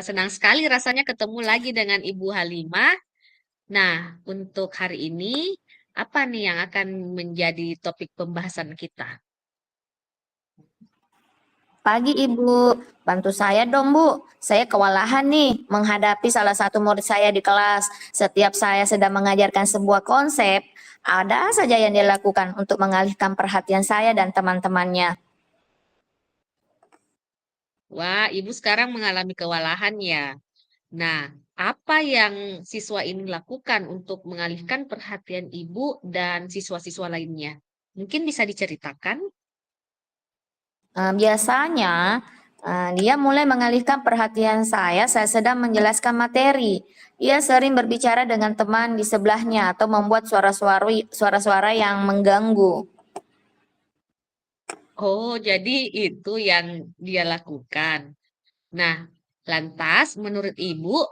Senang sekali rasanya ketemu lagi dengan Ibu Halimah. Nah, untuk hari ini, apa nih yang akan menjadi topik pembahasan kita? Pagi Ibu, bantu saya dong Bu. Saya kewalahan nih menghadapi salah satu murid saya di kelas. Setiap saya sedang mengajarkan sebuah konsep, ada saja yang dia lakukan untuk mengalihkan perhatian saya dan teman-temannya. Wah, Ibu sekarang mengalami kewalahan ya. Nah, apa yang siswa ini lakukan untuk mengalihkan perhatian Ibu dan siswa-siswa lainnya? Mungkin bisa diceritakan? Biasanya dia mulai mengalihkan perhatian saya sedang menjelaskan materi. Ia sering berbicara dengan teman di sebelahnya atau membuat suara-suara yang mengganggu. Oh, jadi itu yang dia lakukan. Nah, lantas menurut Ibu,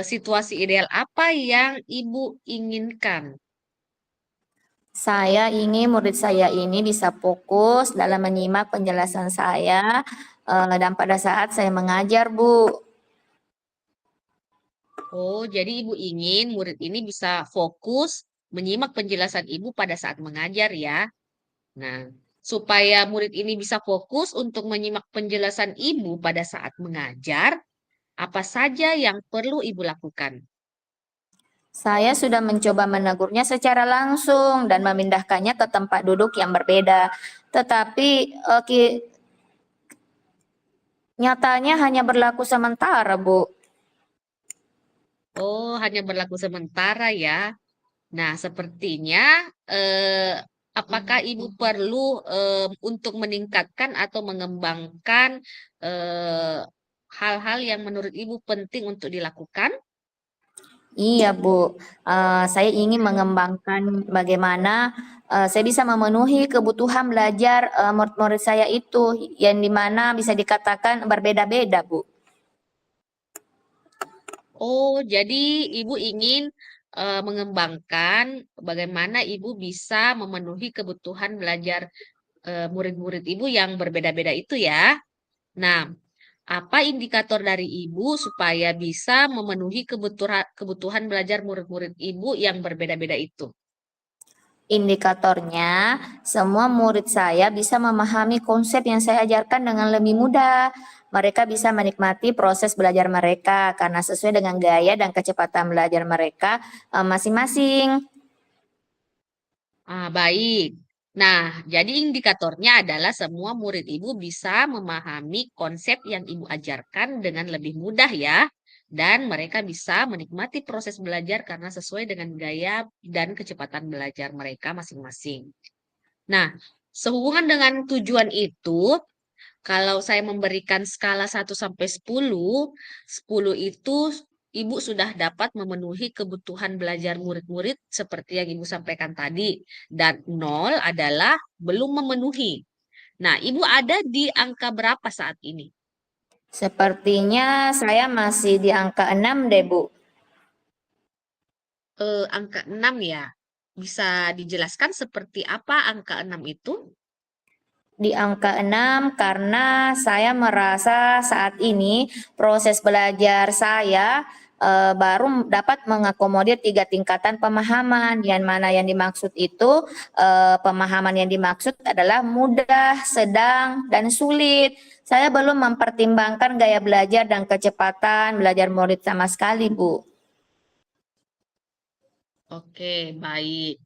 situasi ideal apa yang Ibu inginkan? Saya ingin murid saya ini bisa fokus dalam menyimak penjelasan saya dan pada saat saya mengajar, Bu. Oh, jadi Ibu ingin murid ini bisa fokus menyimak penjelasan Ibu pada saat mengajar ya. Nah, supaya murid ini bisa fokus untuk menyimak penjelasan Ibu pada saat mengajar, apa saja yang perlu Ibu lakukan? Saya sudah mencoba menegurnya secara langsung dan memindahkannya ke tempat duduk yang berbeda. Tetapi nyatanya hanya berlaku sementara, Bu. Oh, hanya berlaku sementara ya. Nah, sepertinya eh, apakah Ibu perlu untuk meningkatkan atau mengembangkan eh, hal-hal yang menurut Ibu penting untuk dilakukan? Iya, Bu. Saya ingin mengembangkan bagaimana saya bisa memenuhi kebutuhan belajar murid-murid saya itu, yang dimana bisa dikatakan berbeda-beda, Bu. Oh, jadi Ibu ingin mengembangkan bagaimana Ibu bisa memenuhi kebutuhan belajar murid-murid Ibu yang berbeda-beda itu ya. Nah, apa indikator dari Ibu supaya bisa memenuhi kebutuhan belajar murid-murid Ibu yang berbeda-beda itu? Indikatornya, semua murid saya bisa memahami konsep yang saya ajarkan dengan lebih mudah. Mereka bisa menikmati proses belajar mereka karena sesuai dengan gaya dan kecepatan belajar mereka masing-masing. Baik. Nah, jadi indikatornya adalah semua murid Ibu bisa memahami konsep yang Ibu ajarkan dengan lebih mudah ya. Dan mereka bisa menikmati proses belajar karena sesuai dengan gaya dan kecepatan belajar mereka masing-masing. Nah, sehubungan dengan tujuan itu, kalau saya memberikan skala 1 sampai 10, 10 itu Ibu sudah dapat memenuhi kebutuhan belajar murid-murid seperti yang Ibu sampaikan tadi. Dan 0 adalah belum memenuhi. Nah, Ibu ada di angka berapa saat ini? Sepertinya saya masih di angka 6 deh, Bu. Angka 6 ya. Bisa dijelaskan seperti apa angka 6 itu? Di angka 6 karena saya merasa saat ini proses belajar saya baru dapat mengakomodir 3 tingkatan pemahaman, yang mana yang dimaksud itu pemahaman yang dimaksud adalah mudah, sedang, dan sulit. Saya belum mempertimbangkan gaya belajar dan kecepatan belajar murid sama sekali, Bu. Oke, baik.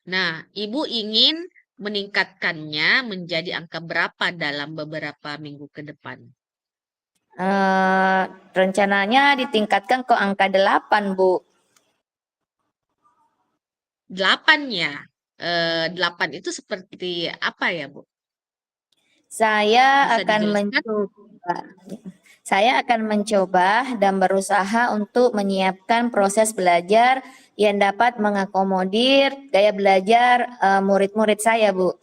Nah, Ibu ingin meningkatkannya menjadi angka berapa dalam beberapa minggu ke depan? Eh, Rencananya ditingkatkan ke angka 8, Bu. 8 ya. 8 itu seperti apa ya, Bu? Saya Bisa akan dijelaskan? mencoba. Saya akan mencoba dan berusaha untuk menyiapkan proses belajar yang dapat mengakomodir gaya belajar murid-murid saya, Bu.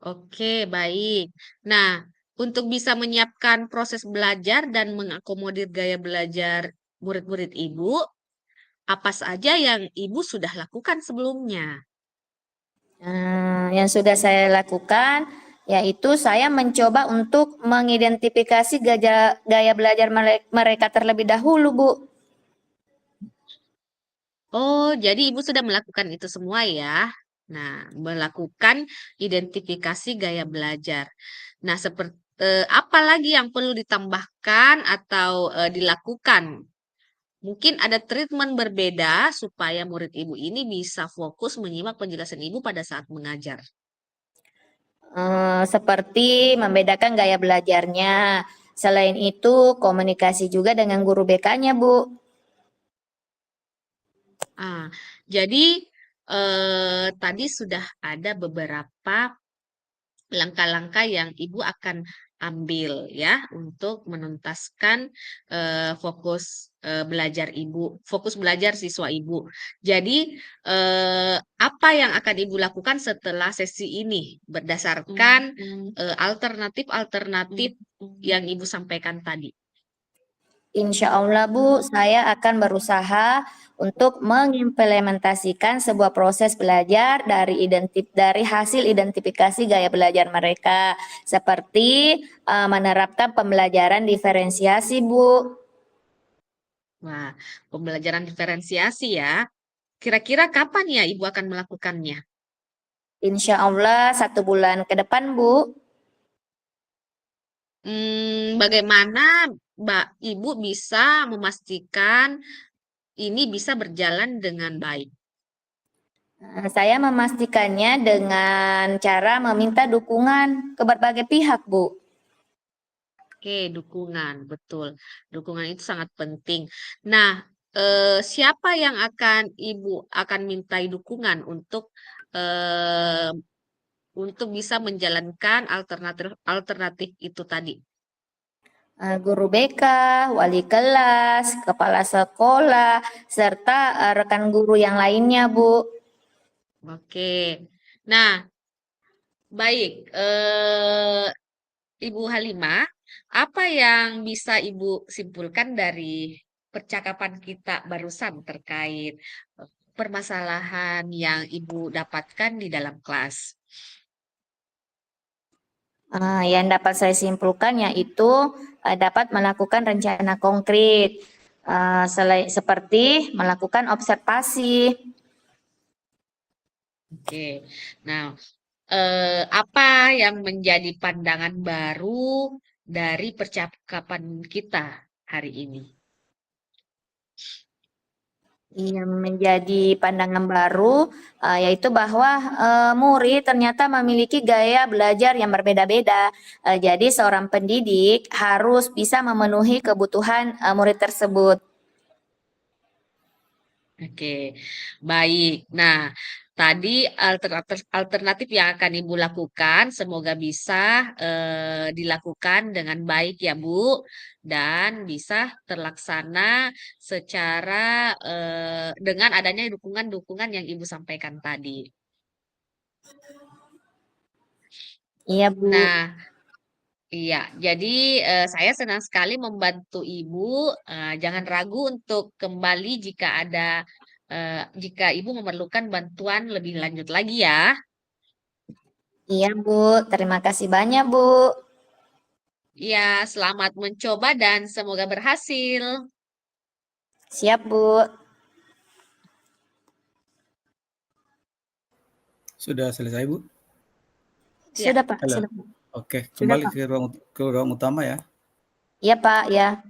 Oke, baik. Nah, untuk bisa menyiapkan proses belajar dan mengakomodir gaya belajar murid-murid Ibu, apa saja yang Ibu sudah lakukan sebelumnya? Yang sudah saya lakukan, Yaitu saya mencoba untuk mengidentifikasi gaya belajar mereka terlebih dahulu, Bu. Oh, jadi Ibu sudah melakukan itu semua ya. Nah, melakukan identifikasi gaya belajar. Nah, seperti apa lagi yang perlu ditambahkan atau dilakukan? Mungkin ada treatment berbeda supaya murid Ibu ini bisa fokus menyimak penjelasan Ibu pada saat mengajar. Seperti membedakan gaya belajarnya. Selain itu, komunikasi juga dengan guru BK-nya, Bu. Ah, jadi tadi sudah ada beberapa langkah-langkah yang Ibu akan ambil ya untuk menuntaskan fokus belajar Ibu, fokus belajar siswa Ibu. Jadi apa yang akan Ibu lakukan setelah sesi ini berdasarkan alternatif-alternatif yang Ibu sampaikan tadi? Insya Allah, Bu, saya akan berusaha untuk mengimplementasikan sebuah proses belajar dari hasil identifikasi gaya belajar mereka, seperti menerapkan pembelajaran diferensiasi, Bu. Wah, pembelajaran diferensiasi ya. Kira-kira kapan ya Ibu akan melakukannya? Insya Allah 1 bulan ke depan, Bu. Bagaimana Ibu bisa memastikan ini bisa berjalan dengan baik? Saya memastikannya dengan cara meminta dukungan ke berbagai pihak, Bu. Oke, dukungan, betul. Dukungan itu sangat penting. Nah, siapa yang akan Ibu akan mintai dukungan eh, untuk bisa menjalankan alternatif alternatif itu tadi? Guru BK, wali kelas, kepala sekolah, serta rekan guru yang lainnya, Bu. Oke. Nah, baik. Ibu Halimah, apa yang bisa Ibu simpulkan dari percakapan kita barusan terkait permasalahan yang Ibu dapatkan di dalam kelas? Yang dapat saya simpulkan yaitu dapat melakukan rencana konkret, seperti melakukan observasi. Oke. Nah, apa yang menjadi pandangan baru dari percakapan kita hari ini? Yang menjadi pandangan baru yaitu bahwa murid ternyata memiliki gaya belajar yang berbeda-beda. Jadi seorang pendidik harus bisa memenuhi kebutuhan murid tersebut. Oke, baik. Nah, tadi alternatif alternatif yang akan Ibu lakukan semoga bisa dilakukan dengan baik ya, Bu, dan bisa terlaksana secara dengan adanya dukungan-dukungan yang Ibu sampaikan tadi. Iya, Bu. Nah, iya, jadi saya senang sekali membantu Ibu. Jangan ragu untuk kembali jika Ibu memerlukan bantuan lebih lanjut lagi ya. Iya, Bu. Terima kasih banyak, Bu. Ya, selamat mencoba dan semoga berhasil. Siap, Bu. Sudah selesai, Bu? Ya. Sudah, Pak. Halo. Sudah, Pak. Oke, Sudah, kembali Pak. ke ruang utama ya. Iya, Pak. Ya.